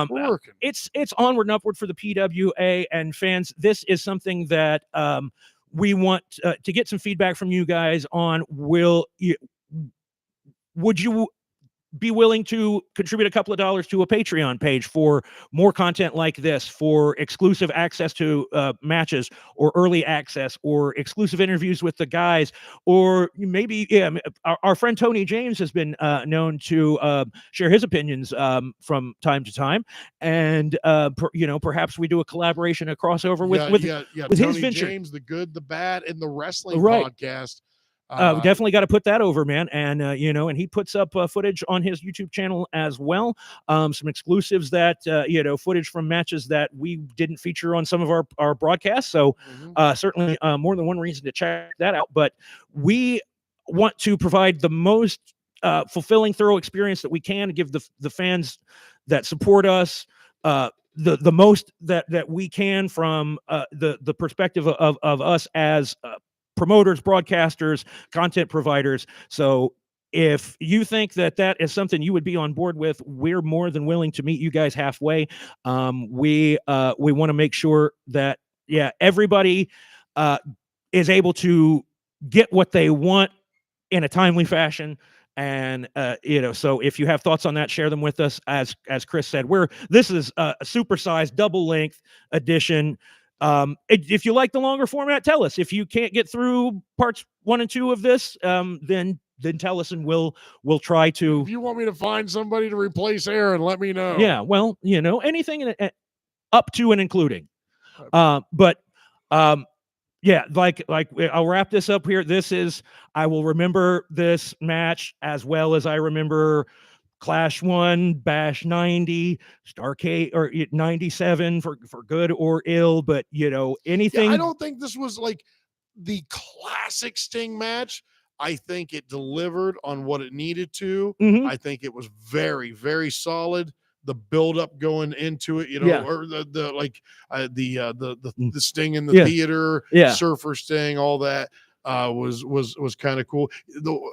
We're working. It's onward and upward for the PWA and fans. This is something that we want to get some feedback from you guys on. Would you be willing to contribute a couple of dollars to a Patreon page for more content like this, for exclusive access to matches, or early access, or exclusive interviews with the guys, or maybe our friend Tony James has been known to share his opinions from time to time, and perhaps we do a collaboration, a crossover with Tony his venture. James, the good, the bad, and the wrestling podcast. Definitely got to put that over, man. And, and he puts up footage on his YouTube channel as well. Some exclusives that, footage from matches that we didn't feature on some of our broadcasts. So certainly more than one reason to check that out. But we want to provide the most fulfilling, thorough experience that we can to give the fans that support us the most that we can from the perspective of us as promoters, broadcasters, content providers. So if you think that is something you would be on board with, we're more than willing to meet you guys halfway. We want to make sure that everybody is able to get what they want in a timely fashion. And so if you have thoughts on that, share them with us. As Chris said, this is a supersized double length edition. If you like the longer format, tell us. If you can't get through parts 1 and 2 of this, then tell us, and we'll try to. If you want me to find somebody to replace Aaron, let me know. Yeah, well, anything up to and including. But yeah, like I'll wrap this up here. I will remember this match as well as I remember Clash 1, Bash 90, Starrcade or 97 for good or ill, but anything. Yeah, I don't think this was like the classic Sting match. I think it delivered on what it needed to. Mhm. I think it was very, very solid. The buildup going into it, or the Sting in the theater, Surfer Sting, all that was kind of cool. Though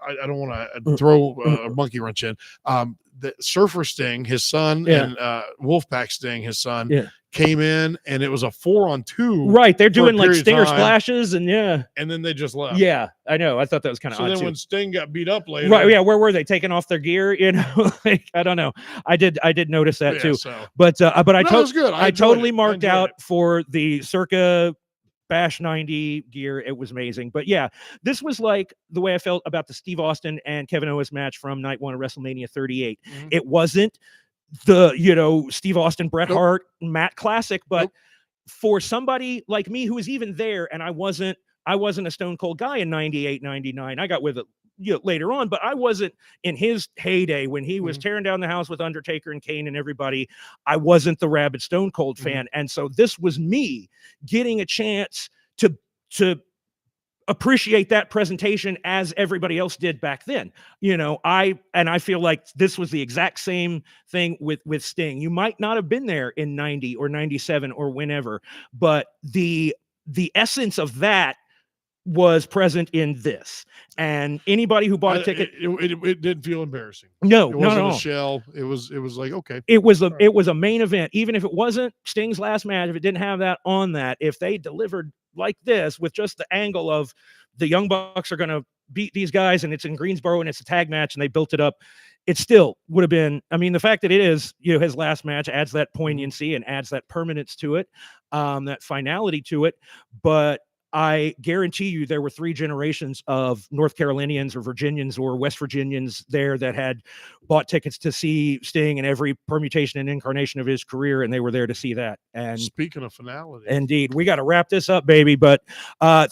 I don't want to throw a monkey wrench in. The Surfer Sting, his son, and Wolfpack Sting, his son, came in, and it was a 4-on-2. Right, they're doing like stinger splashes, and and then they just left. Yeah, I know. I thought that was kind of so odd then too. When Sting got beat up later, right? Yeah, where were they taking off their gear? I don't know. I did notice that too. But I totally marked out for the circa Bash 90 gear. It was amazing. But yeah, this was like the way I felt about the Steve Austin and Kevin Owens match from night 1 of WrestleMania 38. Mm-hmm. It wasn't the Steve Austin, Bret Hart, Matt Classic, but for somebody like me who was even there, and I wasn't a Stone Cold guy in 98, 99. I got with it later on, but I wasn't in his heyday when he was tearing down the house with Undertaker and Kane and everybody. I wasn't the rabid Stone Cold fan. And so this was me getting a chance to appreciate that presentation as everybody else did back then. I feel like this was the exact same thing with Sting. You might not have been there in 90 or 97 or whenever, but the essence of that was present in this. And anybody who bought a ticket, it didn't feel embarrassing. No, it wasn't no. a shell. It was like, okay. It was a main event. Even if it wasn't Sting's last match, if it didn't have that on that, if they delivered like this with just the angle of the Young Bucks are going to beat these guys and it's in Greensboro and it's a tag match and they built it up, it still would have been, the fact that it is, his last match adds that poignancy and adds that permanence to it, that finality to it. But I guarantee you there were 3 generations of North Carolinians or Virginians or West Virginians there that had bought tickets to see Sting in every permutation and incarnation of his career, and they were there to see that. And speaking of finality, indeed, we got to wrap this up, baby. But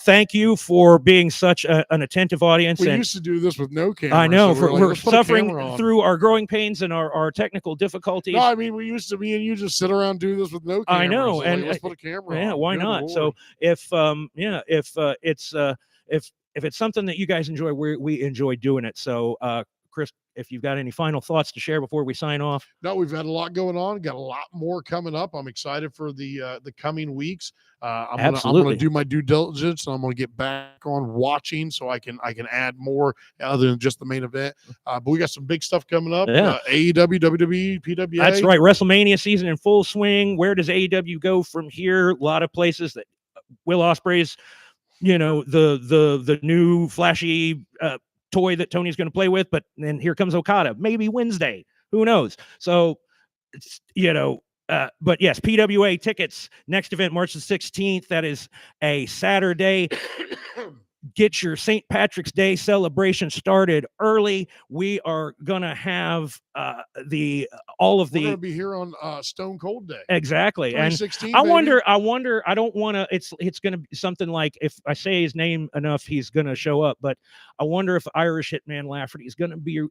thank you for being such an attentive audience. We used to do this with no camera. I know. So we're suffering through our growing pains and our technical difficulties. No, me and you just sit around do this with no camera. I know. And let's put a camera on. Yeah, why not? Lord. So if it's something that you guys enjoy, we enjoy doing it. So Chris, if you've got any final thoughts to share before we sign off. No, we've had a lot going on, got a lot more coming up. I'm excited for the coming weeks. I'm gonna do my due diligence, and I'm gonna get back on watching so I can add more other than just the main event. But we got some big stuff coming up. AEW, WWE, PWA. That's right. WrestleMania season in full swing. Where does AEW go from here? A lot of places that Will Ospreay's, the new flashy toy that Tony's going to play with, but then here comes Okada, maybe Wednesday, who knows? So it's, but yes, PWA tickets, next event, March the 16th. That is a Saturday. Get your St. Patrick's Day celebration started early. We are gonna have we're gonna be here on Stone Cold Day. Exactly. And I wonder, I don't want to, it's gonna be something like, if I say his name enough, he's gonna show up, but I wonder if Irish Hitman Lafferty is gonna be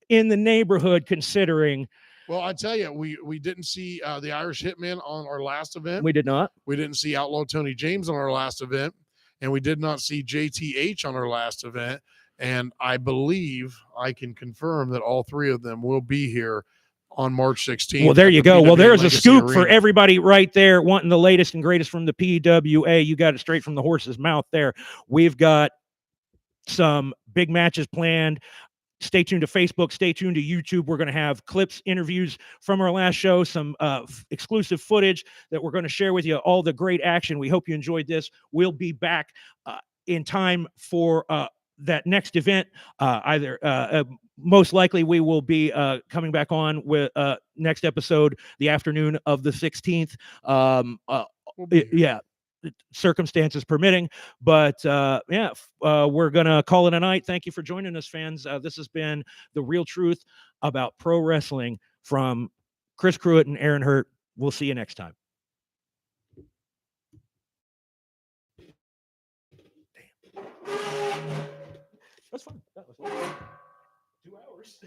in the neighborhood, considering. Well, I tell you, we didn't see the Irish Hitman on our last event. We did not. We didn't see Outlaw Tony James on our last event. And we did not see JTH on our last event. And I believe I can confirm that all 3 of them will be here on March 16th. Well, there at you the go. Well, PWA there's a Legacy scoop for Arena. everybody right there wanting the latest and greatest from the PWA. You got it straight from the horse's mouth there. We've got some big matches planned. Stay tuned to Facebook. Stay tuned to YouTube. We're going to have clips, interviews from our last show, some exclusive footage that we're going to share with you, all the great action. We hope you enjoyed this. We'll be back in time for that next event. Most likely we will be coming back on with next episode, the afternoon of the 16th. We'll be here. Yeah, circumstances permitting, but we're gonna call it a night. Thank you for joining us, fans. This has been The Real Truth About Pro Wrestling from Chris Cruitt and Aaron Hurt. We'll see you next time. That's fun. That was 2 hours.